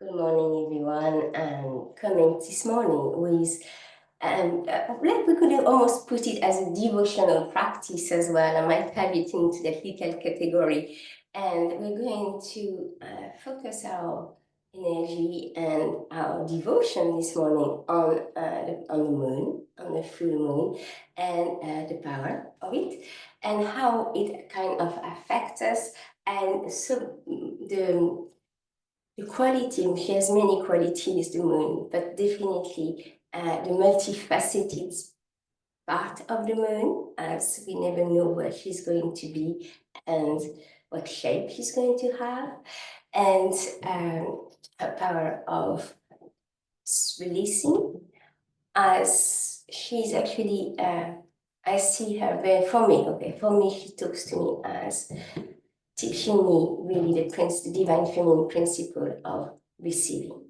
Good morning, everyone. And coming this morning with, like we could almost put it as a devotional practice as well. I might have it into that little category. And we're going to focus our energy and our devotion this morning on the moon, on the full moon, and the power of it, and how it kind of affects us. And so the quality, she has many qualities, the moon, but definitely the multifaceted part of the moon, as we never know where she's going to be and what shape she's going to have, and her power of releasing, as she's actually, I see her very, for me, she talks to me as teaching me really the divine feminine principle of receiving.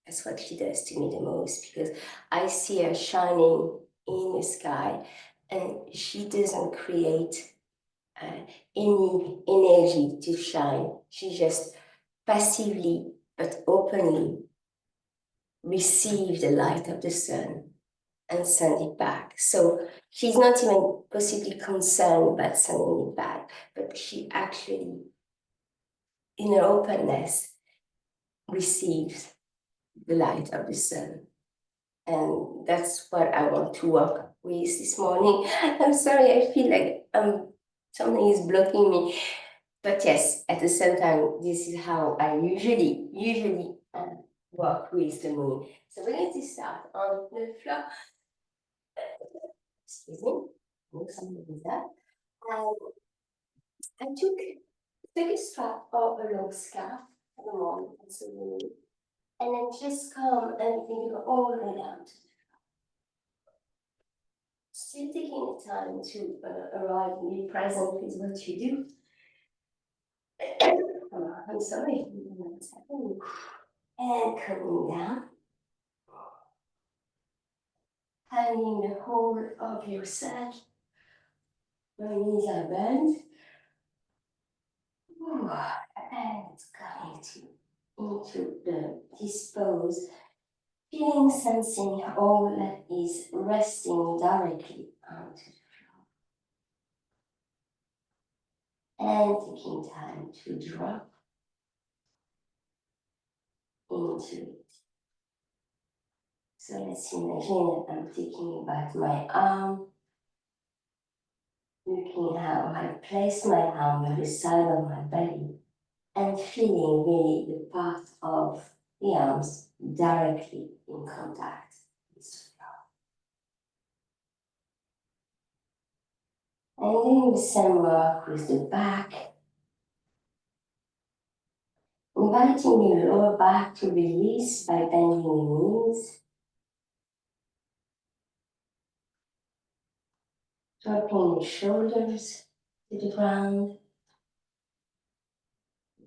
That's what she does to me the most, because I see her shining in the sky and she doesn't create any energy to shine. She just passively but openly receives the light of the sun and send it back. So she's not even possibly concerned about sending it back, but she actually, in her openness, receives the light of the sun. And that's what I want to work with this morning. I'm sorry, I feel like something is blocking me. But yes, at the same time, this is how I usually work with the moon. So we're going to start on the floor. Excuse me. Move something with that. I took a strap or a long scarf at the moment, and then just come and go all the way down to still taking the time to arrive and be present with what you do. I'm sorry, what's happening. And coming down, finding the whole of yourself. Your knees are bent. And it's coming into this pose, feeling, sensing all that is resting directly onto the floor. And taking time to drop into it. So let's imagine that I'm thinking about my arm, looking how I place my arm by the side of my belly, and feeling really the part of the arms directly in contact with the floor. And doing the same work with the back, inviting the lower back to release by bending the knees, dropping the shoulders to the ground,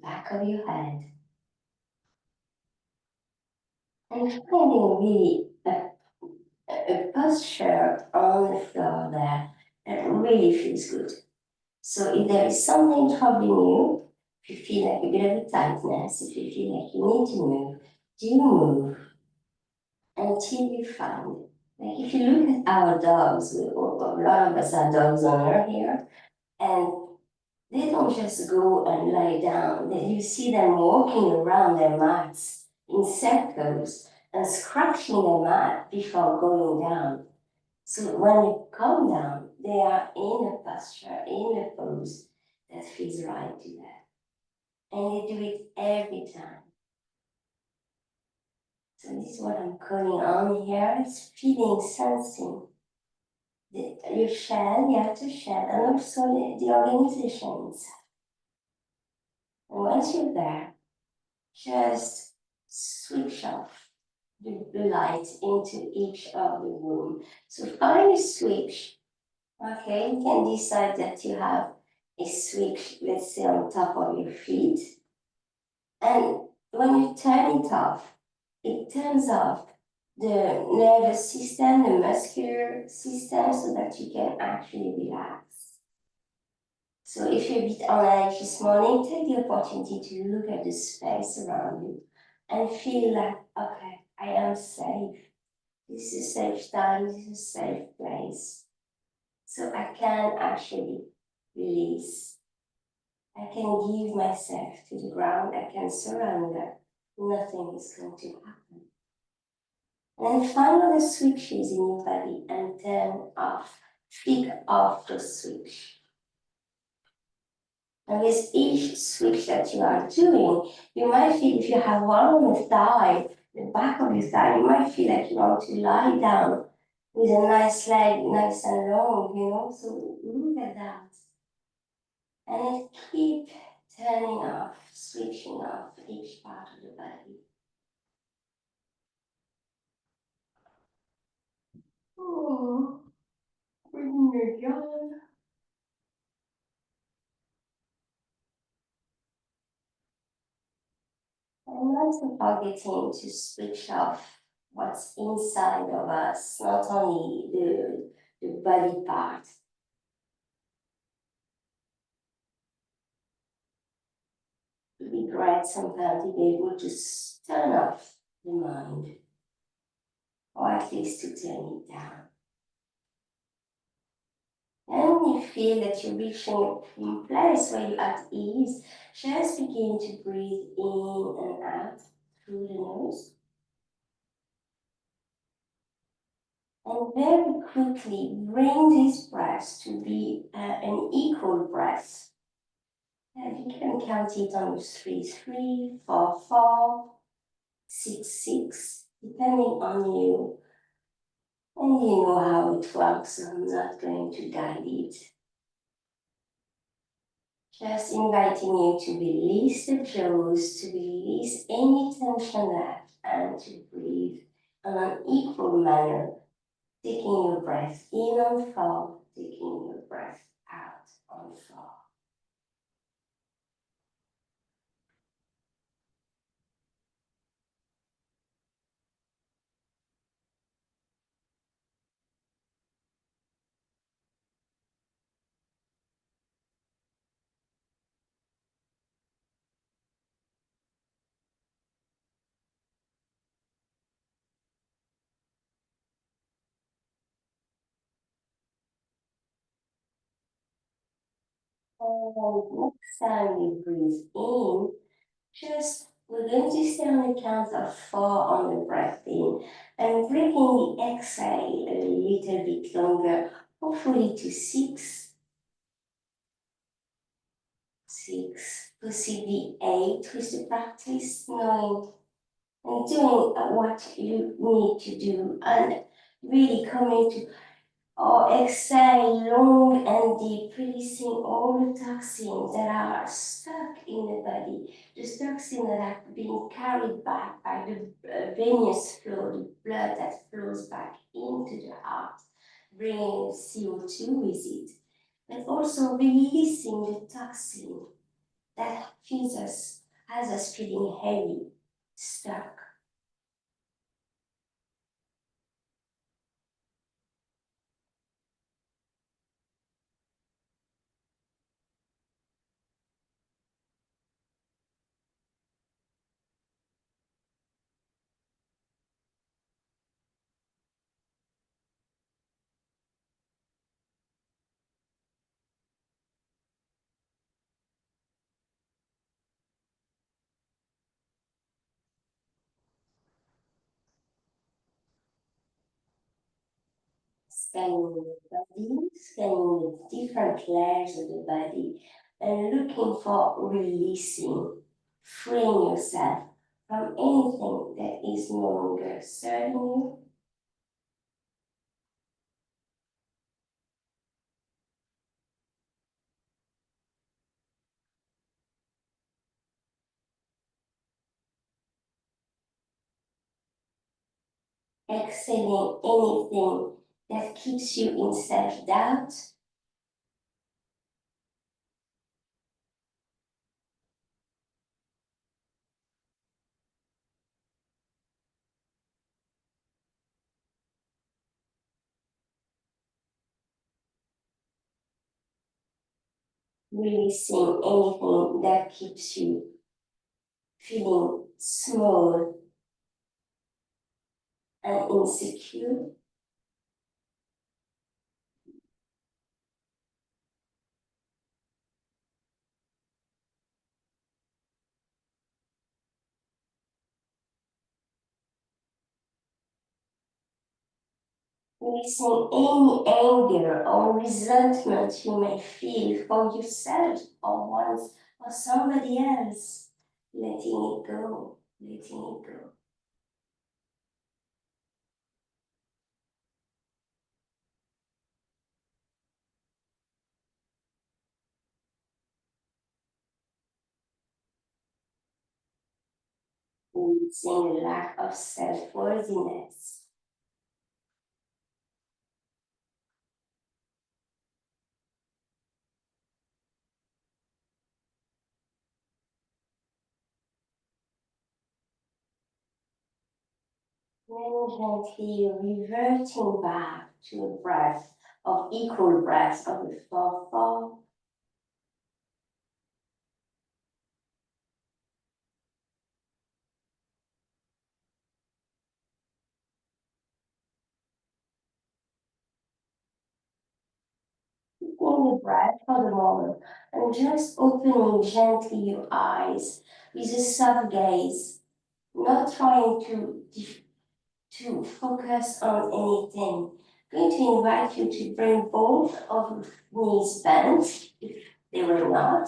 back of your head, and finding really a posture on the floor there that really feels good. So if there is something troubling you, if you feel like a bit of a tightness, if you feel like you need to move, do move until you find it. Like if you look at our dogs, a lot of us are dogs owner here, and they don't just go and lie down. You see them walking around their mats in circles and scratching the mat before going down. So when you come down, they are in a posture, in a pose that feels right to them. And they do it every time. So this is what I'm calling on here. It's feeling, sensing. You shed, you have to shed, and also the organizations. And once you're there, just switch off the light into each of the room. So find a switch. Okay, you can decide that you have a switch, let's say, on top of your feet. And when you turn it off, it turns off the nervous system, the muscular system, so that you can actually relax. So if you're a bit on edge this morning, take the opportunity to look at the space around you and feel like, okay, I am safe. This is a safe time, this is a safe place. So I can actually release. I can give myself to the ground, I can surrender. Nothing is going to happen. And then find all the switches in your body and turn off, flick off the switch. And with each switch that you are doing, you might feel if you have one on the thigh, the back of your thigh, you might feel like you want to lie down with a nice leg, nice and long, So look at that. And then keep turning off, switching off each part of the body. Oh, when you're done. And also targeting to switch off what's inside of us, not only the body part. It would be great sometimes to be able to turn off the mind, or at least to turn it down. And when you feel that you're reaching a place where you're at ease, just begin to breathe in and out through the nose. And very quickly bring this breath to be an equal breath. And you can count it on 3, 3, 4, 4, 6, 6, depending on you. And you know how it works, so I'm not going to guide it. Just inviting you to release the jaws, to release any tension left, and to breathe in an equal manner, taking your breath in on 4, taking your breath out on 4. And next time you breathe in, we're going to stay on the count of 4 on the breath in and bringing the exhale a little bit longer, hopefully to 6, 6, possibly 8 with the practice, knowing and doing what you need to do and really coming to or exhale long and deep, releasing all the toxins that are stuck in the body, the toxins that are being carried back by the venous flow, the blood that flows back into the heart, bringing CO2 with it, but also releasing the toxin that feels us, has us feeling heavy, stuck. Scanning the body, scanning the different layers of the body, and looking for releasing, freeing yourself from anything that is no longer serving you. Exhaling anything that keeps you in self-doubt. Releasing anything that keeps you feeling small and insecure. Releasing any anger or resentment you may feel for yourself or once or somebody else. Letting it go, letting it go. Releasing the lack of self-worthiness. Then gently reverting back to a breath of equal breath of the 4-4. Taking the breath for the moment and just opening gently your eyes with a soft gaze, not trying to focus on anything. I'm going to invite you to bring both of your knees bent if they were not.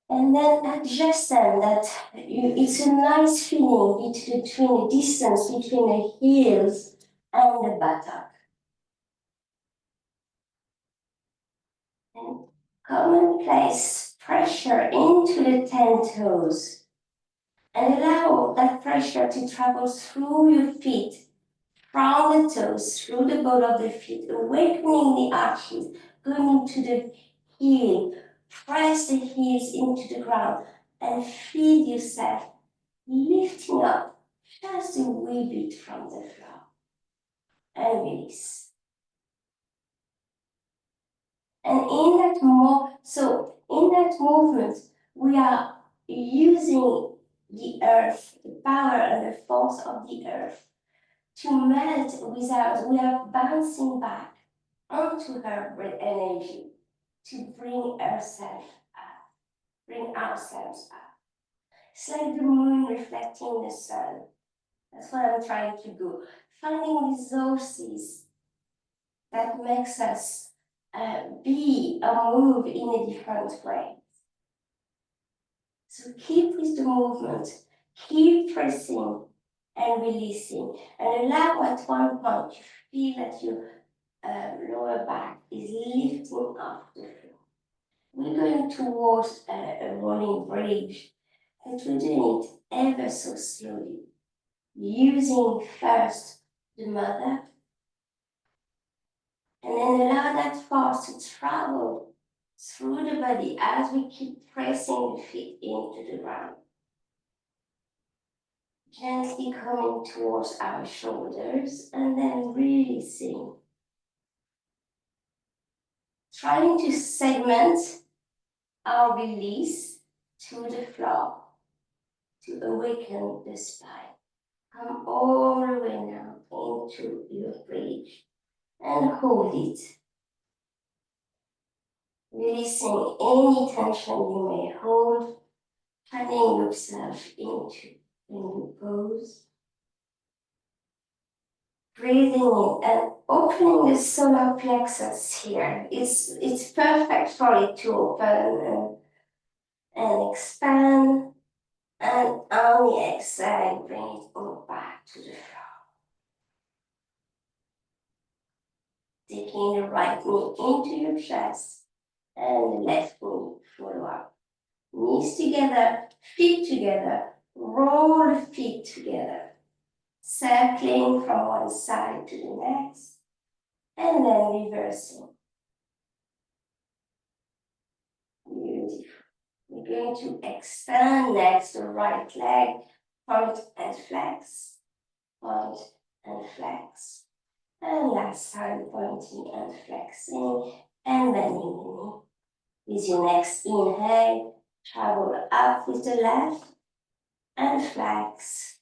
And then adjust them that it's a nice feeling between the distance between the heels and the buttock. And come and place pressure into the 10 toes and allow that pressure to travel through your feet, from the toes, through the ball of the feet, awakening the arches, going into the heel, press the heels into the ground and feel yourself lifting up just a wee bit from the floor and release. And in that movement, we are using the earth, the power and the force of the earth to melt we are bouncing back onto her energy to bring ourselves up, bring ourselves up. It's like the moon reflecting the sun. That's what I'm trying to do. Finding resources that makes us be or move in a different way. So keep with the movement, keep pressing and releasing, and allow at one point you feel that your lower back is lifting off the floor. We're going towards a rolling bridge, and we're doing it ever so slowly, using first the mother, and then allow that force to travel through the body as we keep pressing the feet into the ground. Gently coming towards our shoulders and then releasing. Trying to segment our release to the floor to awaken the spine. Come all the way now into your bridge and hold it. Releasing any tension you may hold, turning yourself into a new pose. Breathing in and opening the solar plexus here. It's perfect for it to open and expand. And on the exhale, bring it all back to the floor. Taking the right knee into your chest and the left knee follow up. Knees together, feet together, roll the feet together. Circling from one side to the next, and then reversing. Beautiful. We're going to extend next the right leg, point and flex, point and flex. And last time, pointing and flexing, and bending the knee. With your next inhale, Travel up with the left and flex.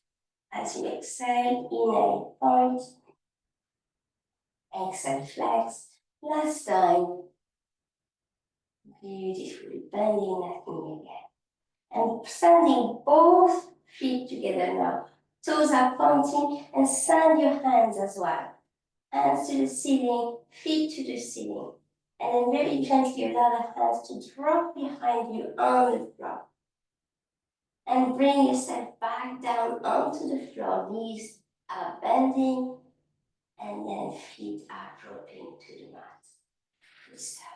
As you exhale, inhale, point. Exhale, flex. Last time. Beautifully bending that knee again. And sending both feet together now. Toes are pointing, and send your hands as well. Hands to the ceiling, feet to the ceiling. And then very gently allow the hands to drop behind you on the floor. And bring yourself back down onto the floor. Knees are bending, and then feet are dropping to the mat. Good stuff.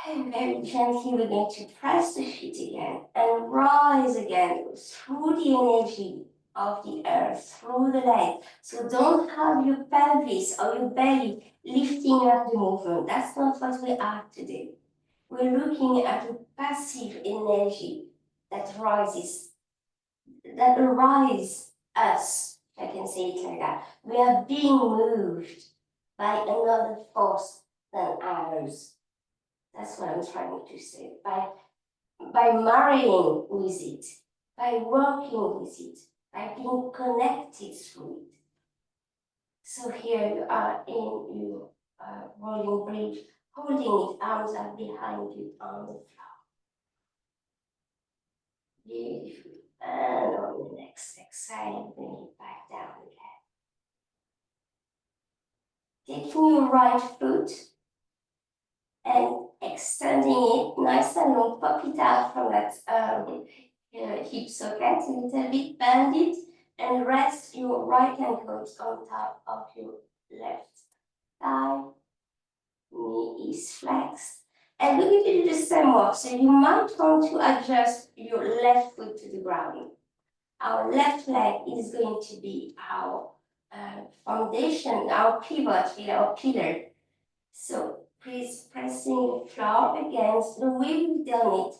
And very gently, we're going to press the feet again and rise again through the energy of the earth, through the leg. So don't have your pelvis or your belly lifting up the movement. That's not what we are today. We're looking at the passive energy that arises us, if I can say it like that. We are being moved by another force than ours. That's what I'm trying to say. By marrying with it, by working with it, by being connected through it. So here you are in your rolling bridge, holding it, arms up behind you on the floor. Beautiful. And on the next exhale, bring it back down again. Taking your right foot and extending it nice and long, pop it out from that hip socket, a little bit, bend it, and rest your right ankle on top of your left thigh. Knee is flexed. And we're going to do the same work. So you might want to adjust your left foot to the ground. Our left leg is going to be our foundation, our pivot, our pillar. So please pressing the floor against the way we've done it,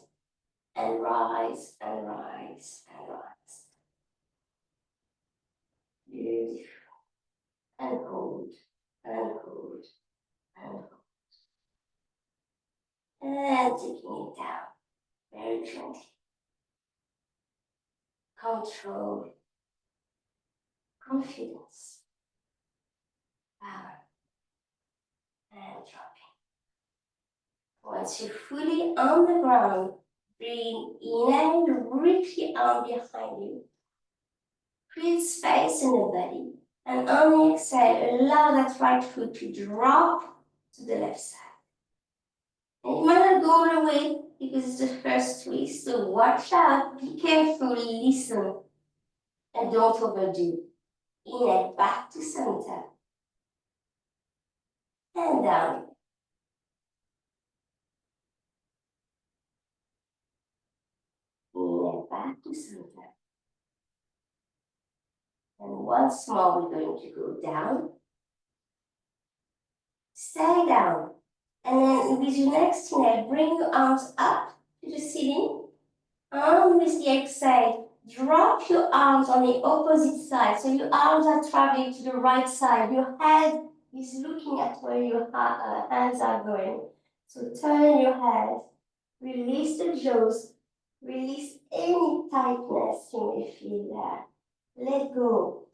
and rise and rise and rise. Beautiful. And hold and hold and hold. And taking it down very gently. Control, confidence, power, and dropping. Once you're fully on the ground, breathe in and reach the arm behind you. Create space in the body. And on the exhale, allow that right foot to drop to the left side. And it might not go all the way because it's the first twist, so watch out, be careful, listen, and don't overdo. Inhale, back to center. And down. Inhale, back to center. And once more, we're going to go down. Stay down. And then with your next inhale, bring your arms up to the ceiling. And with the exhale, drop your arms on the opposite side. So your arms are traveling to the right side. Your head is looking at where your hands are going. So turn your head, release the jaws, release any tightness you may feel there. Let go.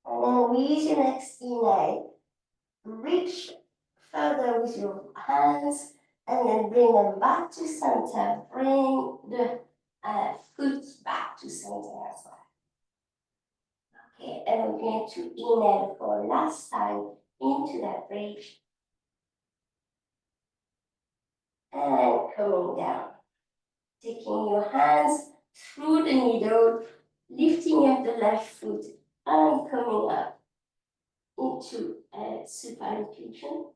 And then with your next inhale, reach further with your hands and then bring them back to center. Bring the foot back to center as well. Okay, and we're going to inhale for last time into that bridge. And coming down. Taking your hands through the needle, lifting up the left foot and coming up into a supine pigeon.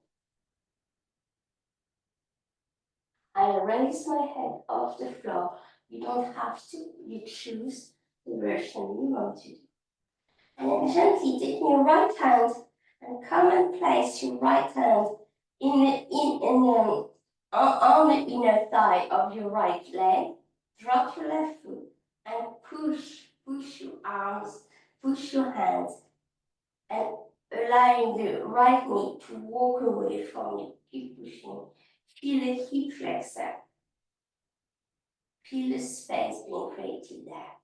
I raise my head off the floor. You don't have to, you choose the version you want to do. And then gently taking your right hand and come and place your right hand on the inner thigh of your right leg. Drop your left foot and push your arms, push your hands, and allowing the right knee to walk away from you. Keep pushing. Feel the hip flexor. Feel the space being created there.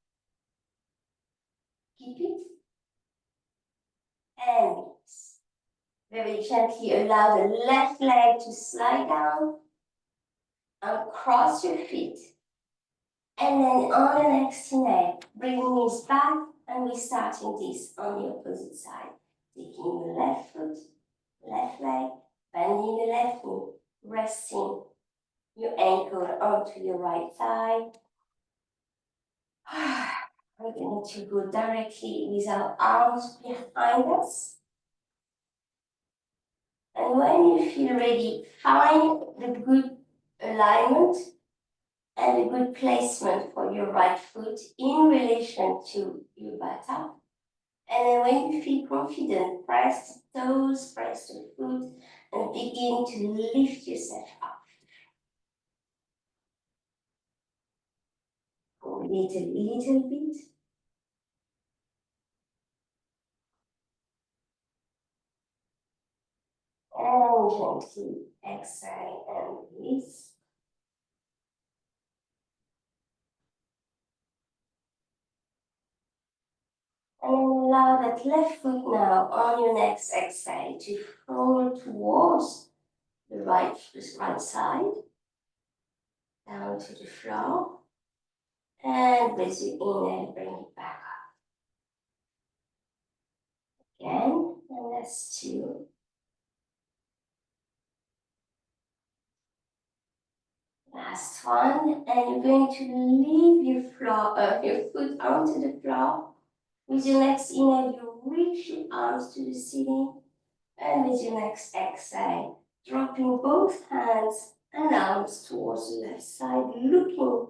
Keep it. And release. Very gently allow the left leg to slide down and cross your feet. And then on the next inhale, bring the knees back, and we're starting this on the opposite side. Taking the left foot, left leg, bending the left knee, resting your ankle onto your right thigh. We're going to go directly with our arms behind us. And when you feel ready, find the good alignment and a good placement for your right foot in relation to your buttock. And then when you feel confident, press the toes, press the foot, and begin to lift yourself up. Go a little bit. And gently exhale and release. And allow that left foot now on your next exhale to fold towards the right side, down to the floor. And with your inhale, bring it back up. Again, and that's 2. Last one, and you're going to leave your foot onto the floor. With your next inhale, you reach your arms to the ceiling, and with your next exhale, dropping both hands and arms towards the left side, looking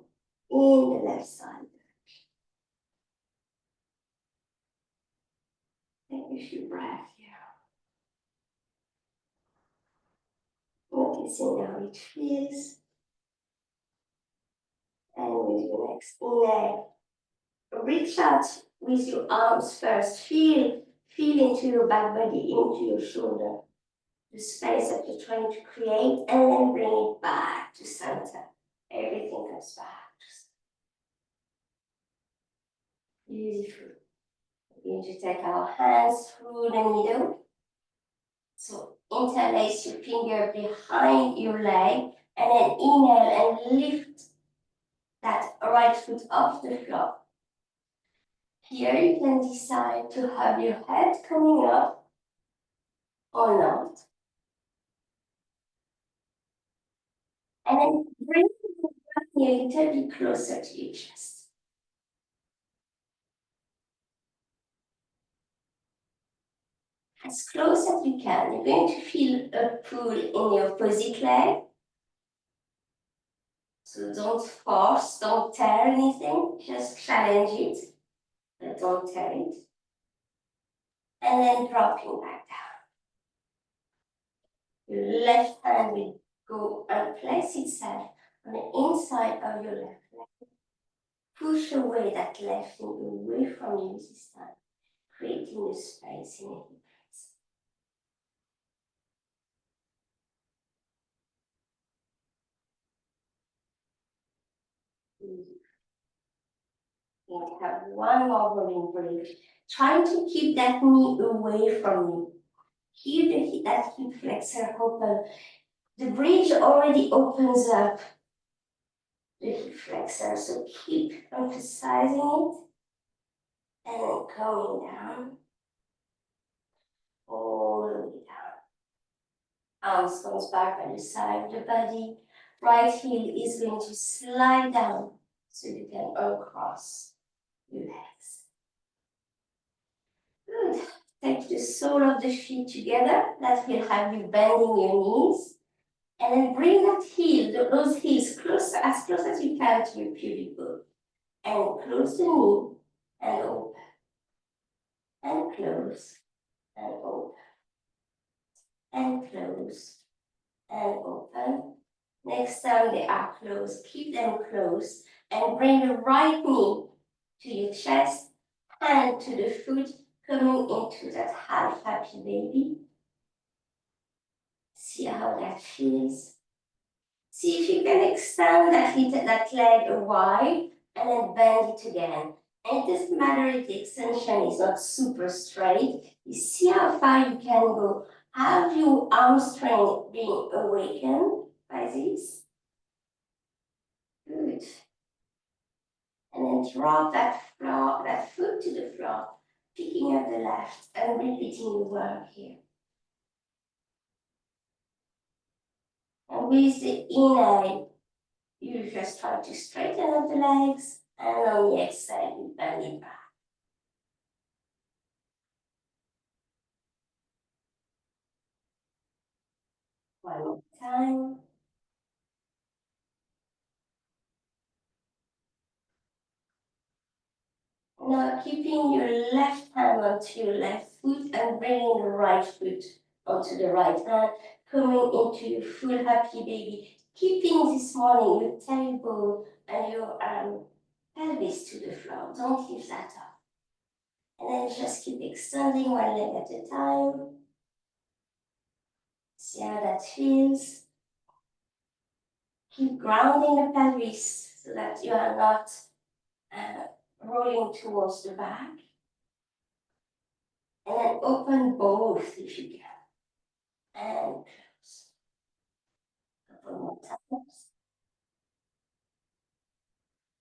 in the left side. Take a few breaths here. Noticing how it feels. And with your next inhale, reach out with your arms first. Feel into your back body, into your shoulder, the space that you're trying to create, and then bring it back to center. Everything comes back to center. Beautiful. We're going to take our hands through the middle. So interlace your finger behind your leg, and then inhale and lift that right foot off the floor. Here you can decide to have your head coming up or not. And then bring the body a little bit closer to your chest. As close as you can. You're going to feel a pull in your opposite leg. So don't force, don't tear anything, just challenge it, but don't tear it. And then dropping back down. Your left hand will go and place itself on the inside of your left leg. Push away that left knee away from you this time, creating the space in your hip crease. You have one more rolling breath. Try to keep that knee away from you. Keep that hip flexor open. The bridge already opens up the hip flexor, so keep emphasizing it. And then coming down, all the way down. Arms comes back by the side of the body. Right heel is going to slide down so you can uncross your legs. Good. Take the sole of the feet together. That will have you bending your knees. And then bring that heel, those heels as close as you can to your pubic bone. And close the knee and open. And close and open. And close and open. Next time they are closed, keep them closed and bring the right knee to your chest, hand to the foot, coming into that half happy baby. See how that feels. See if you can extend that leg wide and then bend it again. And it doesn't matter if the extension is not super straight. You see how far you can go. Have your arm strength being awakened by this? Good. And then drop that foot to the floor, picking up the left and repeating the work here. And with the inhale, you just try to straighten up the legs, and on the exhale, you bend it back. One more time. Now keeping your left hand onto your left foot and bringing the right foot onto the right hand, coming into your full happy baby. Keeping this morning your tailbone and your pelvis to the floor. Don't leave that up. And then just keep extending one leg at a time. See how that feels. Keep grounding the pelvis so that you are not rolling towards the back. And then open both if you can. And close. Couple more times.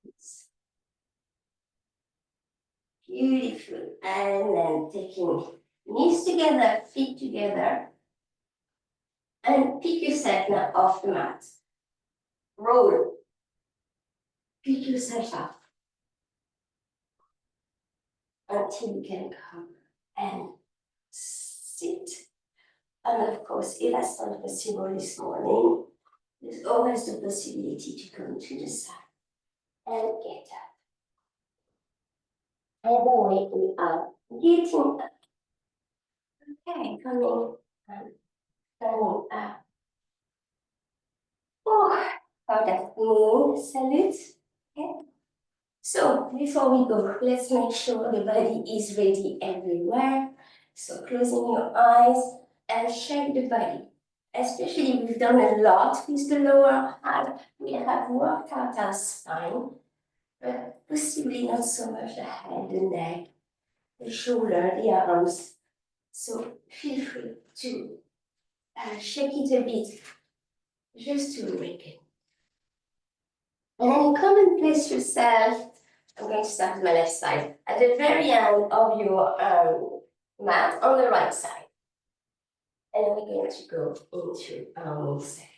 It's beautiful. And then taking knees together, feet together. And pick yourself now off the mat. Roll. Pick yourself up. Until you can come and sit. And of course, if that's not possible this morning, there's always the possibility to come to the side and get up. Either way, we are getting up. Okay, coming up. Oh, how that moon salute. Okay. So before we go, let's make sure the body is ready everywhere. So closing your eyes and shake the body. Especially we've done a lot with the lower half. We have worked out our spine, but possibly not so much the head, the neck, the shoulder, the arms. So feel free to shake it a bit, just to awaken. And then come and place yourself. I'm going to start with my left side. At the very end of your mat on the right side. And we're going to go into our moon set.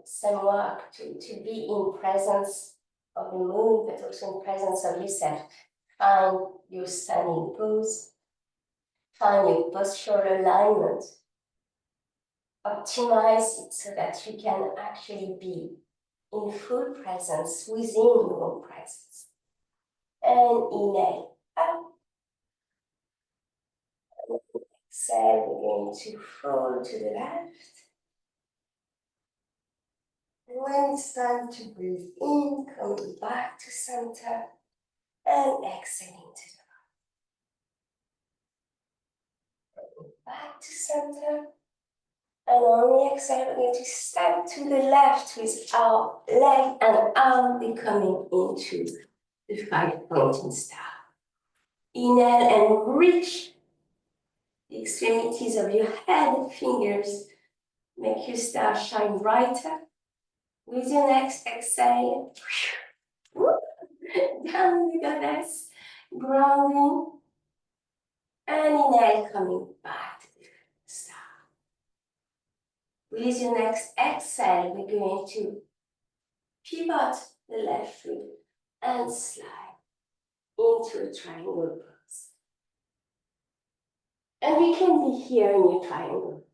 Some work to be in presence of the moon, but also in presence of yourself. Find your standing pose. Find your postural alignment. Optimize it so that you can actually be in full presence within your own presence. And inhale up. Exhale, we're going to fold to the left. And when it's time to breathe in, coming back to center and exhaling to the right. Back to center. And on the exhale, we're going to step to the left with our leg and arm becoming into the 5-pointing star. Inhale and reach the extremities of your head, fingers. Make your star shine brighter. With your next exhale, down the goddess, grounding. And inhale, coming back to the star. With your next exhale, we're going to pivot the left foot and slide into a triangle pose. And we can be here in your triangle,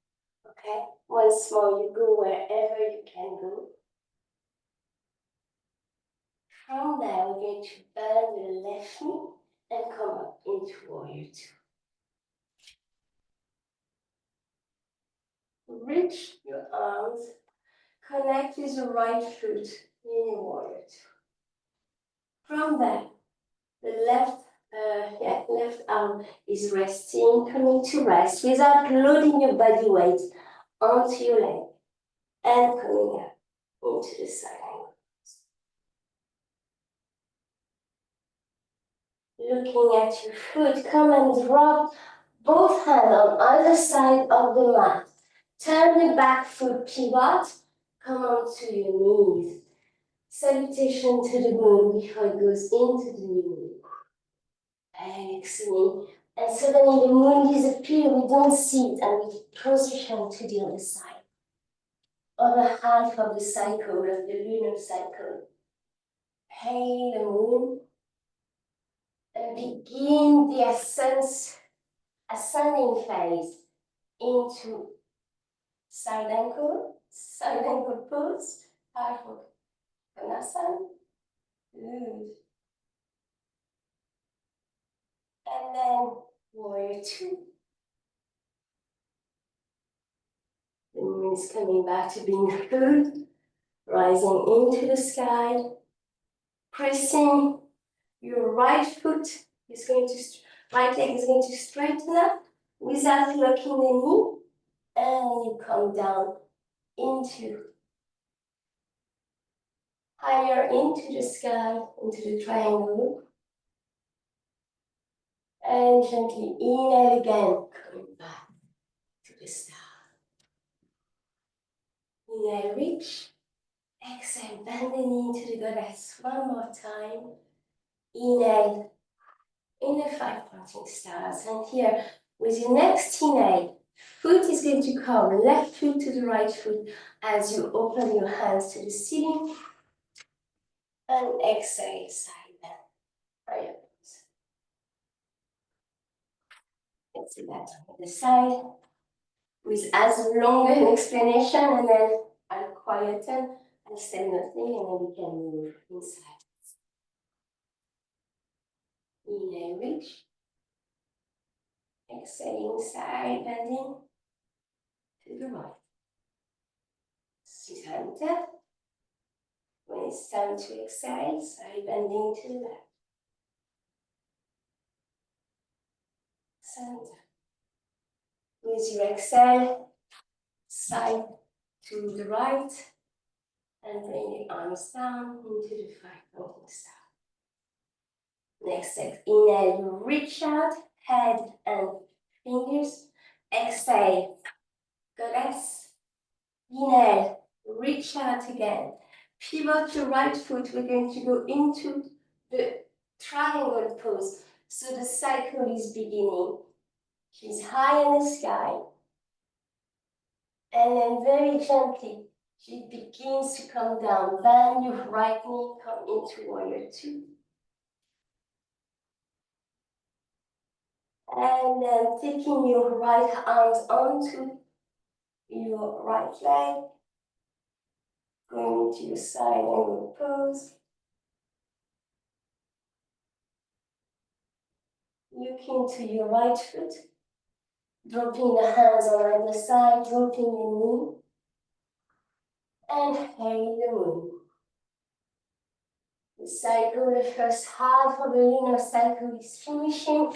okay? Once more, you go wherever you can go. From there, we're going to bend the left knee and come up into warrior two. Reach your arms, connect with the right foot in warrior two. From there, the left arm is resting, coming to rest without loading your body weight onto your leg and coming up into the side angle. Looking at your foot, come and drop both hands on either side of the mat. Turn the back foot pivot, come onto your knees. Salutation to the moon before it goes into the knee. Exhaling. And suddenly the moon disappears, we don't see it, and we transition to the other side. Other half of the cycle, of the lunar cycle. Hail the moon, and begin the ascending phase into side ankle pose, powerful Konasana. Good. And then warrior two. The moon is coming back to being full, rising into the sky, pressing your right foot is going to, right leg is going to straighten up without locking the knee, and you come down into higher into the sky, into the triangle, and gently inhale again, coming back to the star. Inhale, reach. Exhale, bend the knee to the goddess. One more time. Inhale, in the 5 pointing stars. And here, with your next inhale, foot is going to come, left foot to the right foot as you open your hands to the ceiling. And exhale, side bend. Right up. Let's do that on the side. With as long an explanation, and then I'll quieten and say nothing, and then we can move inside. Inhale, reach. Exhaling, side bending to the right. Center. When it's time to exhale, side bending to the left. Center. With your exhale, side to the right, and bring the arms down into the 5 pointing star. Next inhale, you reach out, head and fingers. Exhale, goddess. Inhale, reach out again. Pivot your right foot. We're going to go into the triangle pose. So the cycle is beginning. She's high in the sky. And then very gently, she begins to come down. Bend your right knee, come into warrior two. And then taking your right arms onto your right leg, going into your side angle pose. Looking to your right foot, dropping the hands on either side, dropping your knee, and hail the moon. The cycle, the first half of the lunar cycle is finishing.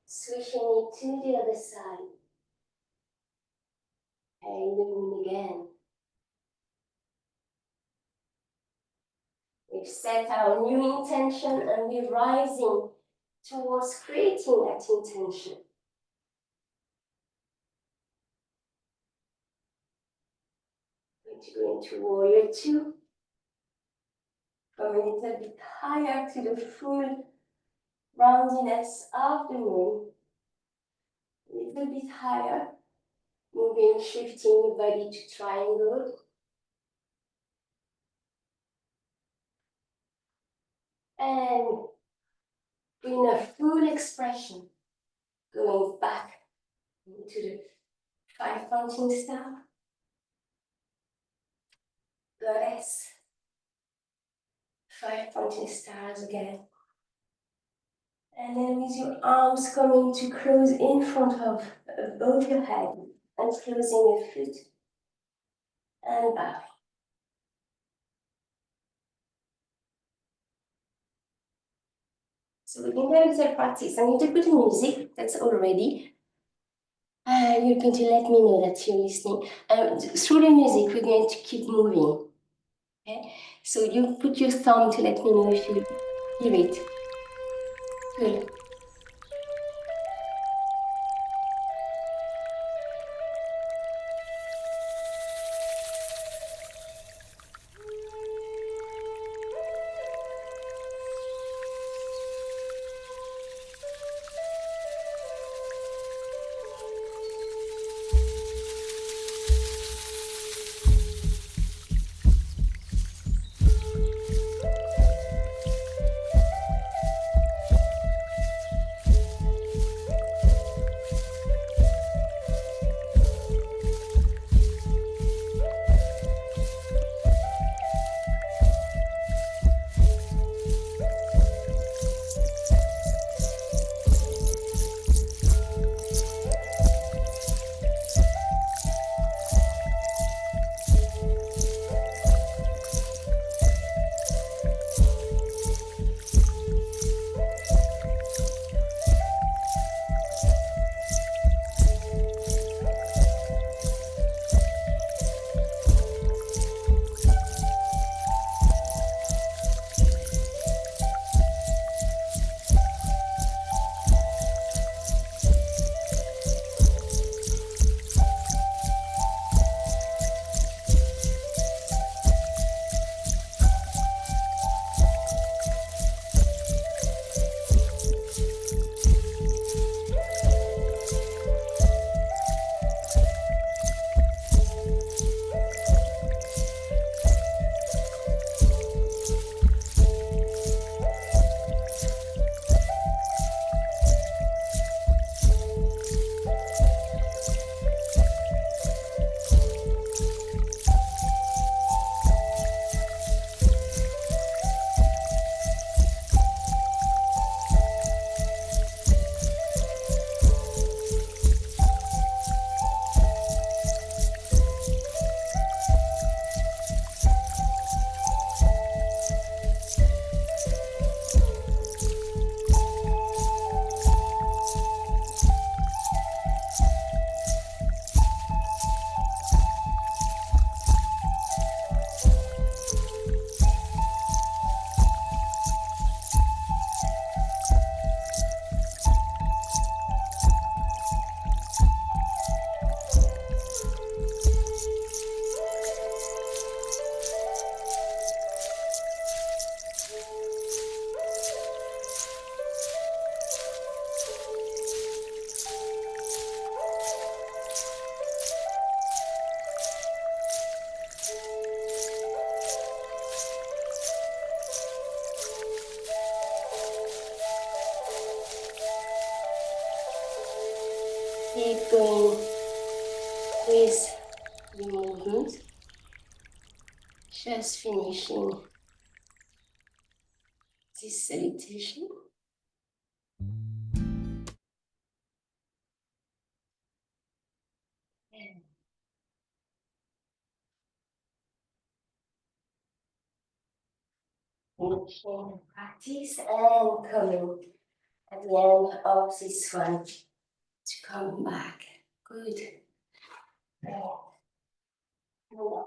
Switching it to the other side. Hail the moon again. We've set our new intention and we're rising towards creating that intention. Going to go into warrior two. Come a little bit higher to the full roundiness of the moon. A little bit higher. Moving, shifting your body to triangle. And bring a full expression. Going back into the 5 pointing star. Goddess. 5 pointing stars again. And then with your arms coming to close in front of both your head and closing your foot and back. So we can do a little practice. I'm going to put the music that's all ready. You're going to let me know that you're listening. Through the music, we're going to keep moving. Okay? So you put your thumb to let me know if you hear it. Good. Keep going with the movement. Just finishing this salutation. Finishing practice and coming at the end of this one to come back. Good.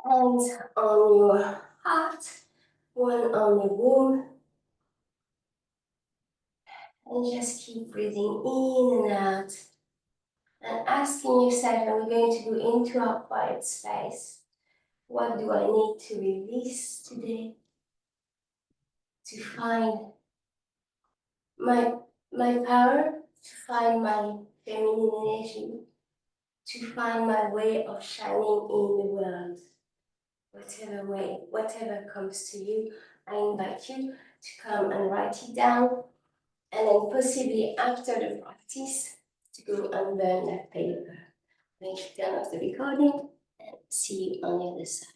Hands on your heart, one on your womb, and just keep breathing in and out. And asking yourself, and we're going to go into our quiet space. What do I need to release today to find my power, to find my feminine energy, to find my way of shining in the world? Whatever way, whatever comes to you, I invite you to come and write it down, and then possibly after the practice to go and burn that paper. Make turn off the recording and see you on the other side.